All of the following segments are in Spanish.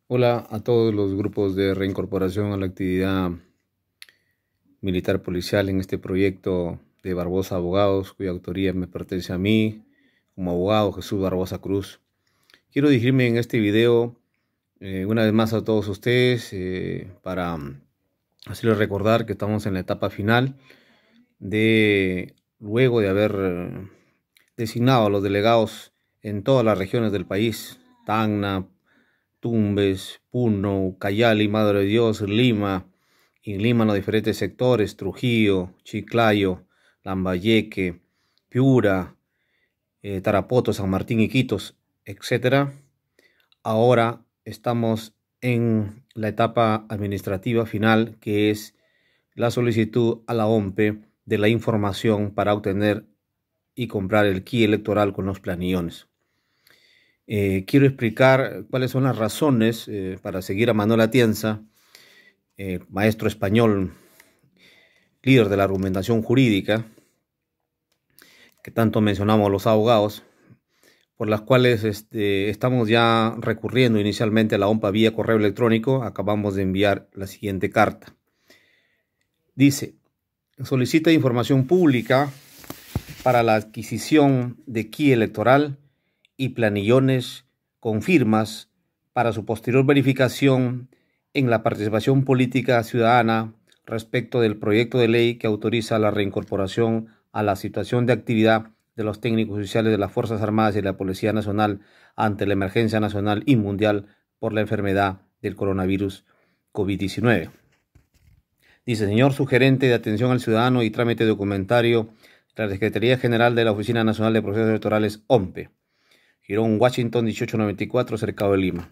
Hola a todos los grupos de reincorporación a la actividad militar policial en este proyecto de Barbosa Abogados, cuya autoría me pertenece a mí como abogado Jesús Barbosa Cruz. Quiero dirigirme en este video una vez más a todos ustedes para hacerles recordar que estamos en la etapa final luego de haber designado a los delegados en todas las regiones del país: Tacna, Tumbes, Puno, Cayali, Madre de Dios, Lima, y en Lima los diferentes sectores: Trujillo, Chiclayo, Lambayeque, Piura, Tarapoto, San Martín, Iquitos, etc. Ahora estamos en la etapa administrativa final, que es la solicitud a la OMPE de la información para obtener y comprar el kit electoral con los planillones. Quiero explicar cuáles son las razones para seguir a Manuel Atienza, maestro español, líder de la argumentación jurídica, que tanto mencionamos los abogados, por las cuales estamos ya recurriendo inicialmente a la OMPA vía correo electrónico. Acabamos de enviar la siguiente carta. Dice: solicita información pública para la adquisición de kit electoral y planillones con firmas para su posterior verificación en la participación política ciudadana respecto del proyecto de ley que autoriza la reincorporación a la situación de actividad de los técnicos oficiales de las Fuerzas Armadas y de la Policía Nacional ante la emergencia nacional y mundial por la enfermedad del coronavirus COVID-19. Dice: señor sugerente de atención al ciudadano y trámite documentario de la Secretaría General de la Oficina Nacional de Procesos Electorales, OMPE, Girón, Washington, 1894, Cercado de Lima.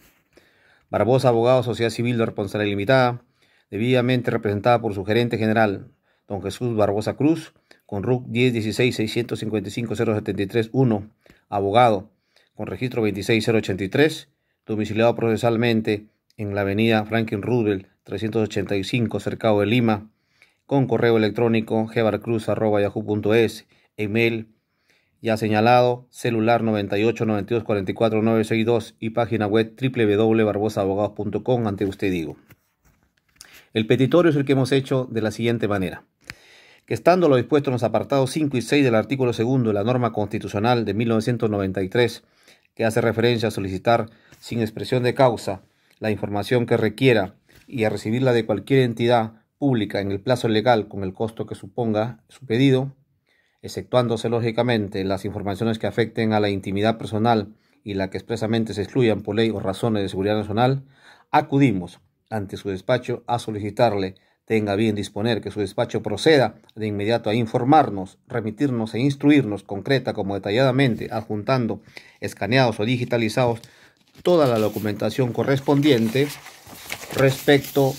Barbosa Abogado, Sociedad Civil de Responsabilidad Limitada, debidamente representada por su gerente general, don Jesús Barbosa Cruz, con RUC 1016-655-073-1, abogado, con registro 26083, domiciliado procesalmente en la avenida Franklin Roosevelt 385, Cercado de Lima, con correo electrónico gbarcruz@yahoo.es, email ya señalado, celular 98 92 44 962 y página web www.barbosaabogados.com. Ante usted digo. El petitorio es el que hemos hecho de la siguiente manera: que estando lo dispuesto en los apartados 5 y 6 del artículo 2 de la norma constitucional de 1993, que hace referencia a solicitar sin expresión de causa la información que requiera y a recibirla de cualquier entidad pública en el plazo legal con el costo que suponga su pedido, exceptuándose lógicamente las informaciones que afecten a la intimidad personal y la que expresamente se excluyan por ley o razones de seguridad nacional, acudimos ante su despacho a solicitarle tenga bien disponer que su despacho proceda de inmediato a informarnos, remitirnos e instruirnos concreta como detalladamente, adjuntando escaneados o digitalizados toda la documentación correspondiente respecto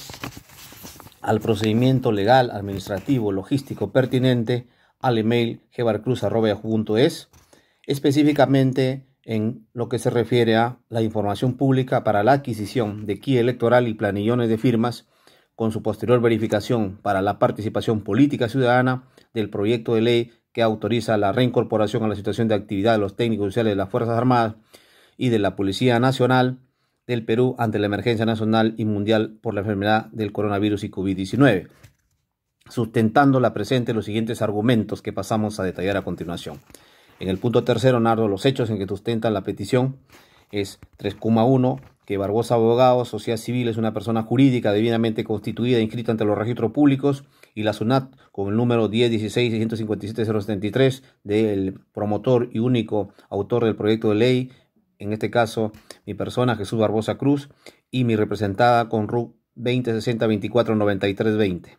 al procedimiento legal, administrativo, logístico pertinente al email gbarcruz@yahoo.es, específicamente en lo que se refiere a la información pública para la adquisición de kit electoral y planillones de firmas con su posterior verificación para la participación política ciudadana del proyecto de ley que autoriza la reincorporación a la situación de actividad de los técnicos oficiales de las Fuerzas Armadas y de la Policía Nacional del Perú ante la emergencia nacional y mundial por la enfermedad del coronavirus y COVID-19, sustentando la presente los siguientes argumentos que pasamos a detallar a continuación. En el punto tercero, narro los hechos en que sustentan la petición. Es 3,1, que Barbosa Abogado, Sociedad Civil, es una persona jurídica debidamente constituida e inscrita ante los registros públicos, y la SUNAT, con el número 1016-657-073, del promotor y único autor del proyecto de ley, en este caso mi persona, Jesús Barbosa Cruz, y mi representada con RUC 2060-2493-20,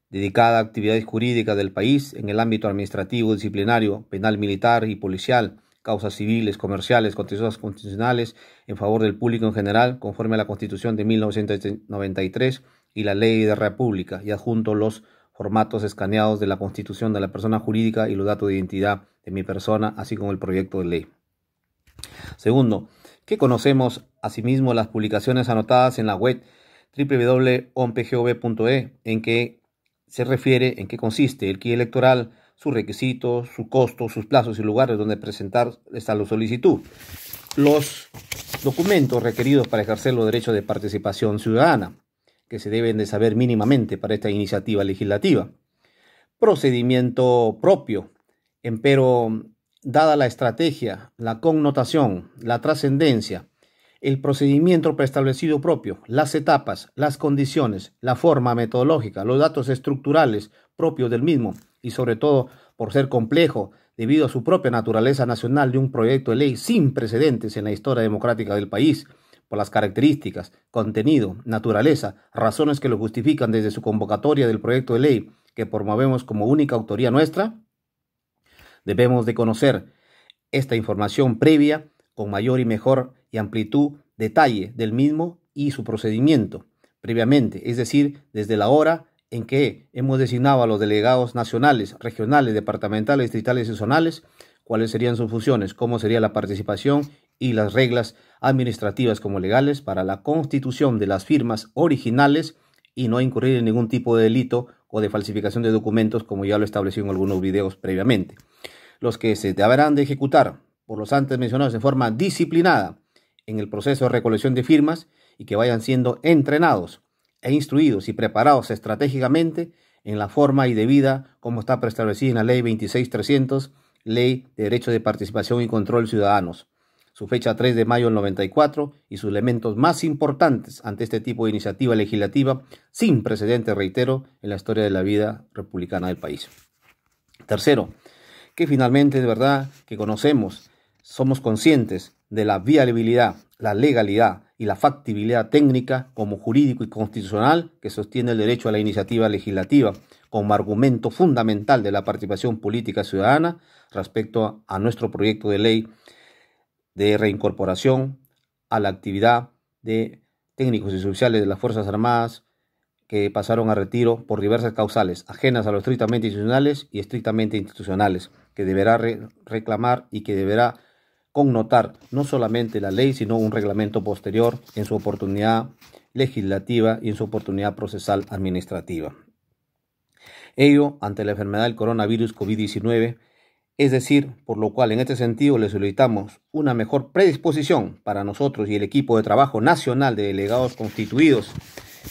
dedicada a actividades jurídicas del país en el ámbito administrativo, disciplinario, penal, militar y policial, causas civiles, comerciales, contenciosas constitucionales en favor del público en general, conforme a la Constitución de 1993 y la Ley de la República, y adjunto los formatos escaneados de la Constitución de la persona jurídica y los datos de identidad de mi persona, así como el proyecto de ley. Segundo, que conocemos asimismo las publicaciones anotadas en la web www.ompgov.e, en que se refiere en qué consiste el kit electoral, sus requisitos, su costo, sus plazos y lugares donde presentar esta solicitud. Los Documentos requeridos para ejercer los derechos de participación ciudadana, que se deben de saber mínimamente para esta iniciativa legislativa. Procedimiento propio, empero, dada la estrategia, la connotación, la trascendencia, el procedimiento preestablecido propio, las etapas, las condiciones, la forma metodológica, los datos estructurales propios del mismo y sobre todo por ser complejo debido a su propia naturaleza nacional de un proyecto de ley sin precedentes en la historia democrática del país, por las características, contenido, naturaleza, razones que lo justifican desde su convocatoria del proyecto de ley que promovemos como única autoría nuestra, debemos de conocer esta información previa con mayor y mejor y amplitud, detalle del mismo y su procedimiento previamente, es decir, desde la hora en que hemos designado a los delegados nacionales, regionales, departamentales, distritales y zonales, cuáles serían sus funciones, cómo sería la participación y las reglas administrativas como legales para la constitución de las firmas originales y no incurrir en ningún tipo de delito o de falsificación de documentos como ya lo estableció en algunos videos previamente. Los que se deberán de ejecutar por los antes mencionados de forma disciplinada en el proceso de recolección de firmas y que vayan siendo entrenados e instruidos y preparados estratégicamente en la forma y debida como está preestablecida en la Ley 26.300, Ley de Derecho de Participación y Control Ciudadanos, su fecha 3 de mayo del 94 y sus elementos más importantes ante este tipo de iniciativa legislativa sin precedentes, reitero, en la historia de la vida republicana del país. Tercero, que finalmente de verdad que conocemos, somos conscientes de la viabilidad, la legalidad y la factibilidad técnica como jurídico y constitucional que sostiene el derecho a la iniciativa legislativa como argumento fundamental de la participación política ciudadana respecto a nuestro proyecto de ley de reincorporación a la actividad de técnicos y oficiales de las Fuerzas Armadas que pasaron a retiro por diversas causales, ajenas a lo estrictamente institucionales y estrictamente institucionales, que deberá reclamar y que deberá connotar no solamente la ley, sino un reglamento posterior en su oportunidad legislativa y en su oportunidad procesal administrativa. Ello ante la enfermedad del coronavirus COVID-19, es decir, por lo cual en este sentido le solicitamos una mejor predisposición para nosotros y el equipo de trabajo nacional de delegados constituidos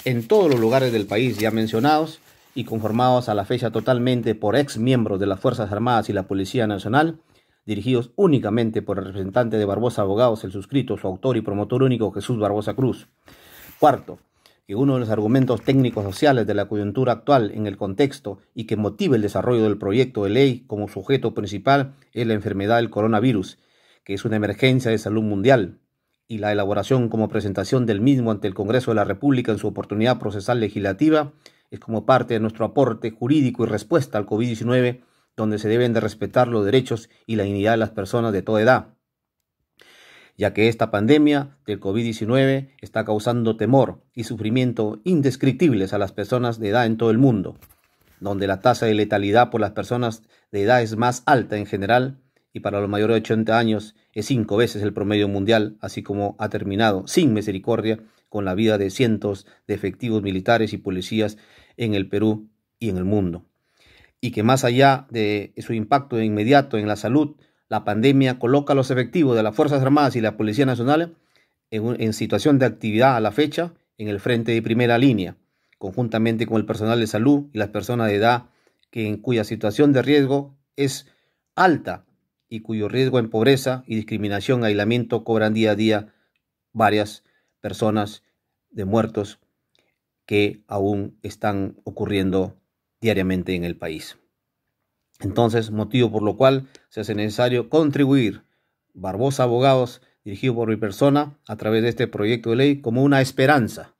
en todos los lugares del país ya mencionados y conformados a la fecha totalmente por ex miembros de las Fuerzas Armadas y la Policía Nacional, dirigidos únicamente por el representante de Barbosa Abogados, el suscrito, su autor y promotor único Jesús Barbosa Cruz. Cuarto, que uno de los argumentos técnicos sociales de la coyuntura actual en el contexto y que motiva el desarrollo del proyecto de ley como sujeto principal es la enfermedad del coronavirus, que es una emergencia de salud mundial, y la elaboración como presentación del mismo ante el Congreso de la República en su oportunidad procesal legislativa es como parte de nuestro aporte jurídico y respuesta al COVID-19, donde se deben de respetar los derechos y la dignidad de las personas de toda edad, ya que esta pandemia del COVID-19 está causando temor y sufrimiento indescriptibles a las personas de edad en todo el mundo, donde la tasa de letalidad por las personas de edad es más alta en general y para los mayores de 80 años es 5 veces el promedio mundial, así como ha terminado sin misericordia con la vida de cientos de efectivos militares y policías en el Perú y en el mundo. Y que más allá de su impacto inmediato en la salud, la pandemia coloca a los efectivos de las Fuerzas Armadas y la Policía Nacional en situación de actividad a la fecha en el frente de primera línea, conjuntamente con el personal de salud y las personas de edad en cuya situación de riesgo es alta y cuyo riesgo en pobreza y discriminación, aislamiento, cobran día a día varias personas de muertos que aún están ocurriendo diariamente en el país. Entonces, motivo por lo cual se hace necesario contribuir Barbosa Abogados, dirigido por mi persona, a través de este proyecto de ley como una esperanza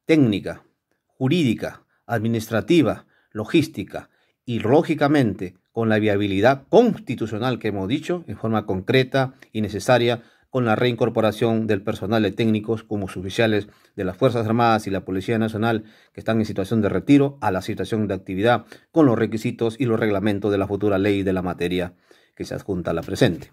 técnica, jurídica, administrativa, logística y lógicamente con la viabilidad constitucional que hemos dicho en forma concreta y necesaria con la reincorporación del personal de técnicos como oficiales de las Fuerzas Armadas y la Policía Nacional que están en situación de retiro a la situación de actividad con los requisitos y los reglamentos de la futura ley de la materia que se adjunta a la presente.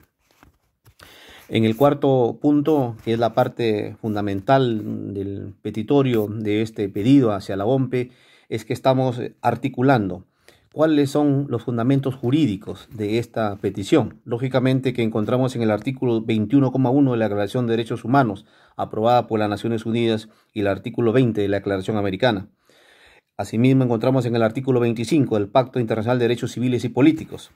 En el cuarto punto, que es la parte fundamental del petitorio de este pedido hacia la OMPE, es que estamos articulando ¿Cuáles son los fundamentos jurídicos de esta petición? Lógicamente que encontramos en el artículo 21,1 de la Declaración de Derechos Humanos, aprobada por las Naciones Unidas, y el artículo 20 de la Declaración Americana. Asimismo, encontramos en el artículo 25 del Pacto Internacional de Derechos Civiles y Políticos,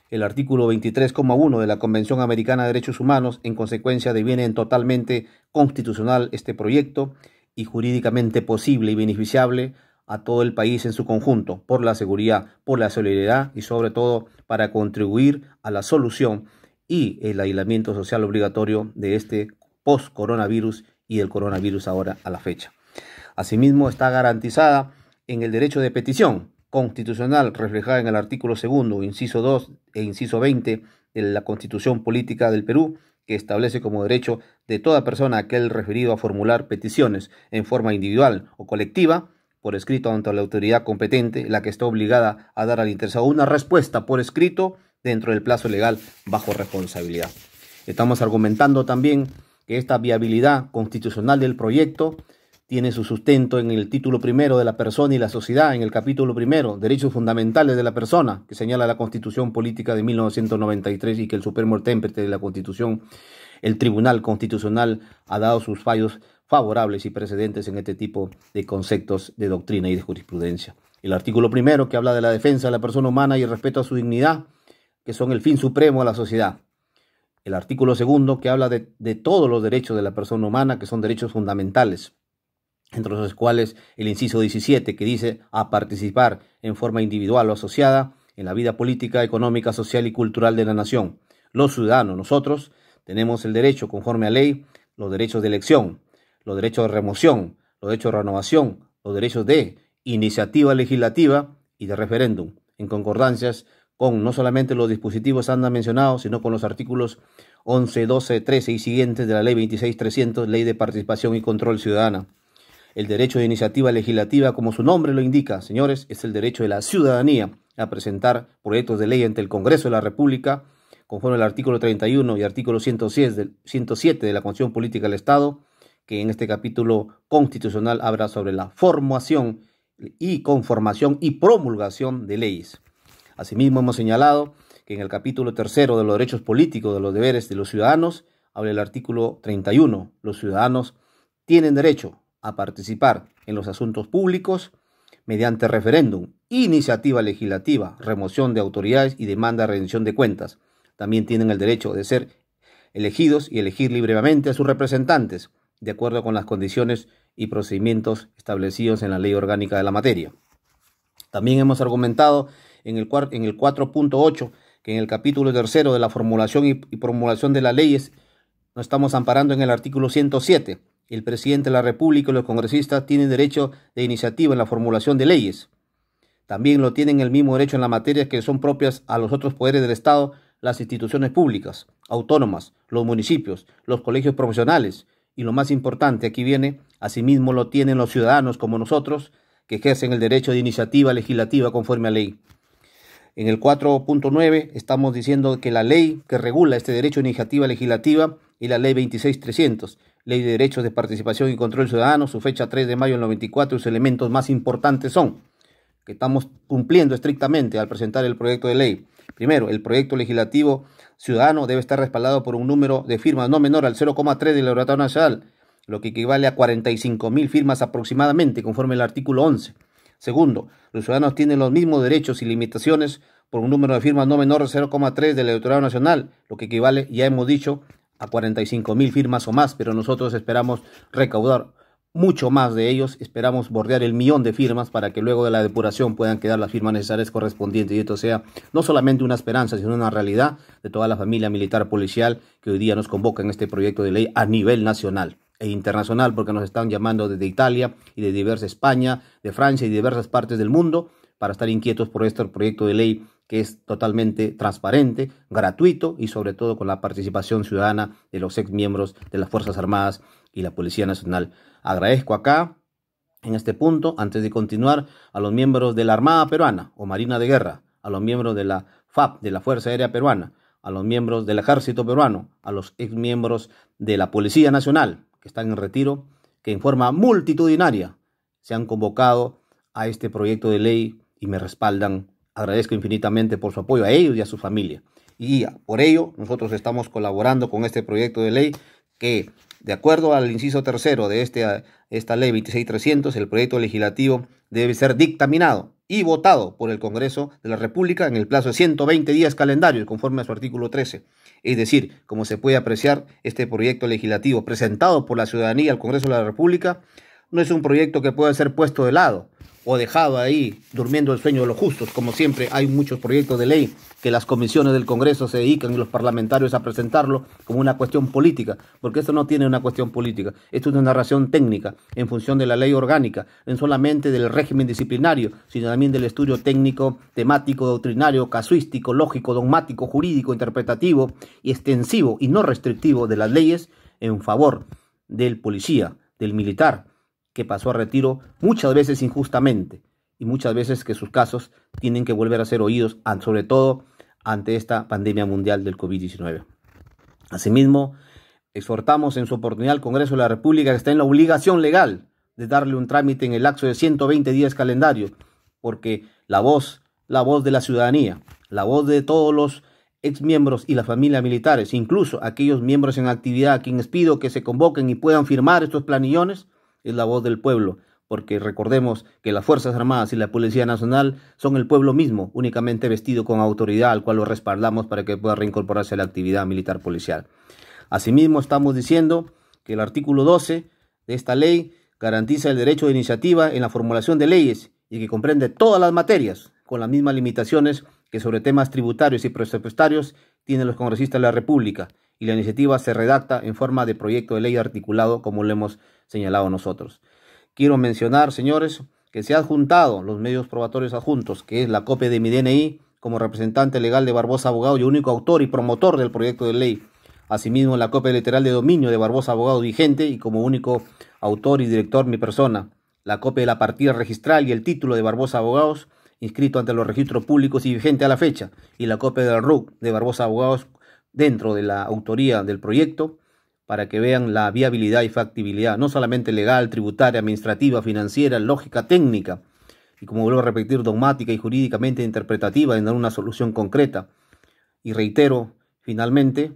el artículo 23,1 de la Convención Americana de Derechos Humanos. En consecuencia, deviene totalmente constitucional este proyecto y jurídicamente posible y beneficiable a todo el país en su conjunto, por la seguridad, por la solidaridad y sobre todo para contribuir a la solución y el aislamiento social obligatorio de este post-coronavirus y del coronavirus ahora a la fecha. Asimismo, está garantizada en el derecho de petición constitucional reflejada en el artículo 2, inciso 2 e inciso 20 de la Constitución Política del Perú, que establece como derecho de toda persona aquel referido a formular peticiones en forma individual o colectiva, por escrito ante la autoridad competente, la que está obligada a dar al interesado una respuesta por escrito dentro del plazo legal bajo responsabilidad. Estamos argumentando también que esta viabilidad constitucional del proyecto tiene su sustento en el título primero de la persona y la sociedad, en el capítulo primero, Derechos Fundamentales de la Persona, que señala la Constitución Política de 1993 y que el Supremo Intérprete de la Constitución, el Tribunal Constitucional, ha dado sus fallos favorables y precedentes en este tipo de conceptos de doctrina y de jurisprudencia. El artículo primero, que habla de la defensa de la persona humana y el respeto a su dignidad, que son el fin supremo a la sociedad. El artículo segundo, que habla de todos los derechos de la persona humana, que son derechos fundamentales, entre los cuales el inciso 17, que dice a participar en forma individual o asociada en la vida política, económica, social y cultural de la nación. Los ciudadanos, nosotros, tenemos el derecho, conforme a ley, los derechos de elección, los derechos de remoción, los derechos de renovación, los derechos de iniciativa legislativa y de referéndum, en concordancias con no solamente los dispositivos antes mencionados, sino con los artículos 11, 12, 13 y siguientes de la Ley 26.300, Ley de Participación y Control Ciudadana. El derecho de iniciativa legislativa, como su nombre lo indica, señores, es el derecho de la ciudadanía a presentar proyectos de ley ante el Congreso de la República, conforme al artículo 31 y artículo 107 de la Constitución Política del Estado, que en este capítulo constitucional habla sobre la formación y conformación y promulgación de leyes. Asimismo, hemos señalado que en el capítulo 3 de los derechos políticos, de los deberes de los ciudadanos, habla el artículo 31. Los ciudadanos tienen derecho a participar en los asuntos públicos mediante referéndum, iniciativa legislativa, remoción de autoridades y demanda de rendición de cuentas. También tienen el derecho de ser elegidos y elegir libremente a sus representantes, de acuerdo con las condiciones y procedimientos establecidos en la ley orgánica de la materia. También hemos argumentado en el 4.8 que en el capítulo 3 de la formulación y promulgación de las leyes nos estamos amparando en el artículo 107. El presidente de la República y los congresistas tienen derecho de iniciativa en la formulación de leyes. También lo tienen el mismo derecho en la materia que son propias a los otros poderes del Estado, las instituciones públicas, autónomas, los municipios, los colegios profesionales. Y lo más importante, aquí viene, asimismo lo tienen los ciudadanos como nosotros, que ejercen el derecho de iniciativa legislativa conforme a ley. En el 4.9 estamos diciendo que la ley que regula este derecho de iniciativa legislativa es la Ley 26.300, Ley de Derechos de Participación y Control Ciudadano, su fecha 3 de mayo del 94, y sus elementos más importantes son que estamos cumpliendo estrictamente al presentar el proyecto de ley. Primero, el proyecto legislativo ciudadano debe estar respaldado por un número de firmas no menor al 0,3 del electorado nacional, lo que equivale a 45.000 firmas aproximadamente, conforme al artículo 11. Segundo, los ciudadanos tienen los mismos derechos y limitaciones por un número de firmas no menor al 0,3 del electorado nacional, lo que equivale, ya hemos dicho, a 45.000 firmas o más, pero nosotros esperamos recaudar mucho más de ellos, esperamos bordear el 1.000.000 de firmas para que luego de la depuración puedan quedar las firmas necesarias correspondientes y esto sea no solamente una esperanza, sino una realidad de toda la familia militar policial que hoy día nos convoca en este proyecto de ley a nivel nacional e internacional, porque nos están llamando desde Italia y de diversa España, de Francia y de diversas partes del mundo para estar inquietos por este proyecto de ley que es totalmente transparente, gratuito y sobre todo con la participación ciudadana de los ex miembros de las Fuerzas Armadas y la Policía Nacional. Agradezco acá, en este punto, antes de continuar, a los miembros de la Armada Peruana o Marina de Guerra, a los miembros de la FAP, de la Fuerza Aérea Peruana, a los miembros del Ejército Peruano, a los ex miembros de la Policía Nacional, que están en retiro, que en forma multitudinaria se han convocado a este proyecto de ley y me respaldan Agradezco infinitamente por su apoyo a ellos y a su familia. Y por ello, nosotros estamos colaborando con este proyecto de ley que, de acuerdo al inciso tercero de esta ley 26300, el proyecto legislativo debe ser dictaminado y votado por el Congreso de la República en el plazo de 120 días calendarios, conforme a su artículo 13. Es decir, como se puede apreciar, este proyecto legislativo presentado por la ciudadanía al Congreso de la República no es un proyecto que pueda ser puesto de lado o dejado ahí durmiendo el sueño de los justos. Como siempre, hay muchos proyectos de ley que las comisiones del Congreso se dedican y los parlamentarios a presentarlo como una cuestión política, porque esto no tiene una cuestión política, esto es una narración técnica en función de la ley orgánica, no solamente del régimen disciplinario, sino también del estudio técnico, temático, doctrinario, casuístico, lógico, dogmático, jurídico, interpretativo y extensivo y no restrictivo de las leyes en favor del policía, del militar, que pasó a retiro muchas veces injustamente y muchas veces que sus casos tienen que volver a ser oídos, sobre todo ante esta pandemia mundial del COVID-19. Asimismo, exhortamos en su oportunidad al Congreso de la República que está en la obligación legal de darle un trámite en el lapso de 120 días calendario, porque la voz de la ciudadanía, la voz de todos los exmiembros y las familias militares, incluso aquellos miembros en actividad a quienes pido que se convoquen y puedan firmar estos planillones, es la voz del pueblo, porque recordemos que las Fuerzas Armadas y la Policía Nacional son el pueblo mismo, únicamente vestido con autoridad, al cual lo respaldamos para que pueda reincorporarse a la actividad militar policial. Asimismo, estamos diciendo que el artículo 12 de esta ley garantiza el derecho de iniciativa en la formulación de leyes y que comprende todas las materias, con las mismas limitaciones que sobre temas tributarios y presupuestarios tienen los congresistas de la República, y la iniciativa se redacta en forma de proyecto de ley articulado, como lo hemos señalado nosotros. Quiero mencionar, señores, que se han adjuntado los medios probatorios adjuntos, que es la copia de mi DNI como representante legal de Barbosa Abogado y único autor y promotor del proyecto de ley. Asimismo, la copia literal de dominio de Barbosa Abogado vigente y como único autor y director mi persona. La copia de la partida registral y el título de Barbosa Abogados inscrito ante los registros públicos y vigente a la fecha. Y la copia del RUC de Barbosa Abogados dentro de la autoría del proyecto, para que vean la viabilidad y factibilidad, no solamente legal, tributaria, administrativa, financiera, lógica, técnica, y como vuelvo a repetir, dogmática y jurídicamente interpretativa en dar una solución concreta. Y reitero, finalmente,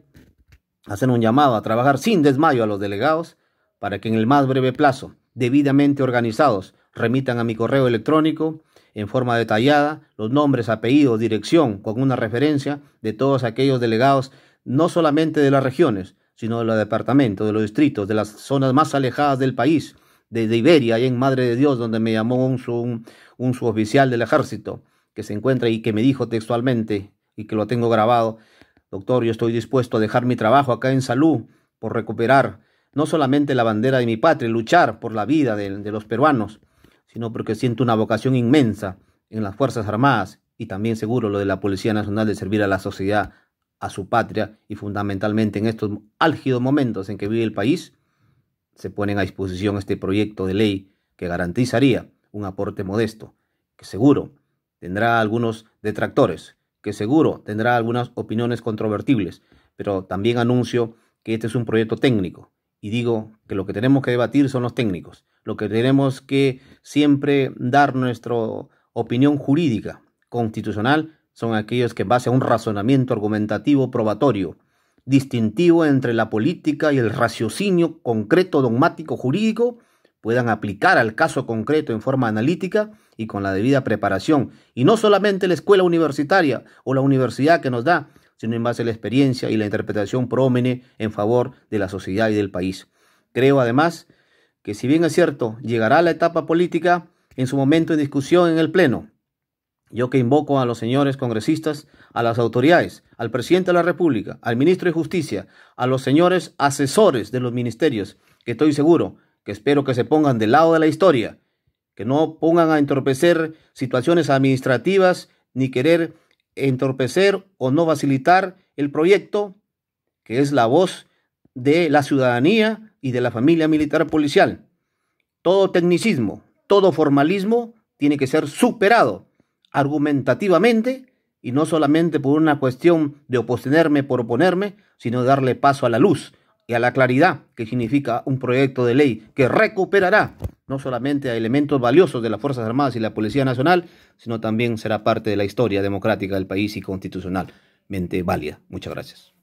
hacer un llamado a trabajar sin desmayo a los delegados para que en el más breve plazo, debidamente organizados, remitan a mi correo electrónico en forma detallada los nombres, apellidos, dirección, con una referencia de todos aquellos delegados, no solamente de las regiones, sino de los departamentos, de los distritos, de las zonas más alejadas del país, desde Iberia, allá en Madre de Dios, donde me llamó un suboficial del ejército, que se encuentra y que me dijo textualmente, y que lo tengo grabado: doctor, yo estoy dispuesto a dejar mi trabajo acá en salud por recuperar no solamente la bandera de mi patria, luchar por la vida de los peruanos, sino porque siento una vocación inmensa en las Fuerzas Armadas y también seguro lo de la Policía Nacional de servir a la sociedad, a su patria y fundamentalmente en estos álgidos momentos en que vive el país. Se ponen a disposición este proyecto de ley que garantizaría un aporte modesto, que seguro tendrá algunos detractores, que seguro tendrá algunas opiniones controvertibles, pero también anuncio que este es un proyecto técnico y digo que lo que tenemos que debatir son los técnicos, lo que tenemos que siempre dar nuestra opinión jurídica, constitucional, son aquellos que en base a un razonamiento argumentativo probatorio, distintivo entre la política y el raciocinio concreto, dogmático, jurídico, puedan aplicar al caso concreto en forma analítica y con la debida preparación. Y no solamente la escuela universitaria o la universidad que nos da, sino en base a la experiencia y la interpretación prómene en favor de la sociedad y del país. Creo además que si bien es cierto, llegará la etapa política en su momento de discusión en el Pleno, yo que invoco a los señores congresistas, a las autoridades, al presidente de la República, al ministro de Justicia, a los señores asesores de los ministerios, que estoy seguro, que espero que se pongan del lado de la historia, que no pongan a entorpecer situaciones administrativas, ni querer entorpecer o no facilitar el proyecto, que es la voz de la ciudadanía y de la familia militar policial. Todo tecnicismo, todo formalismo tiene que ser superado argumentativamente y no solamente por una cuestión de oponerme por oponerme, sino darle paso a la luz y a la claridad que significa un proyecto de ley que recuperará no solamente a elementos valiosos de las Fuerzas Armadas y la Policía Nacional, sino también será parte de la historia democrática del país y constitucionalmente válida. Muchas gracias.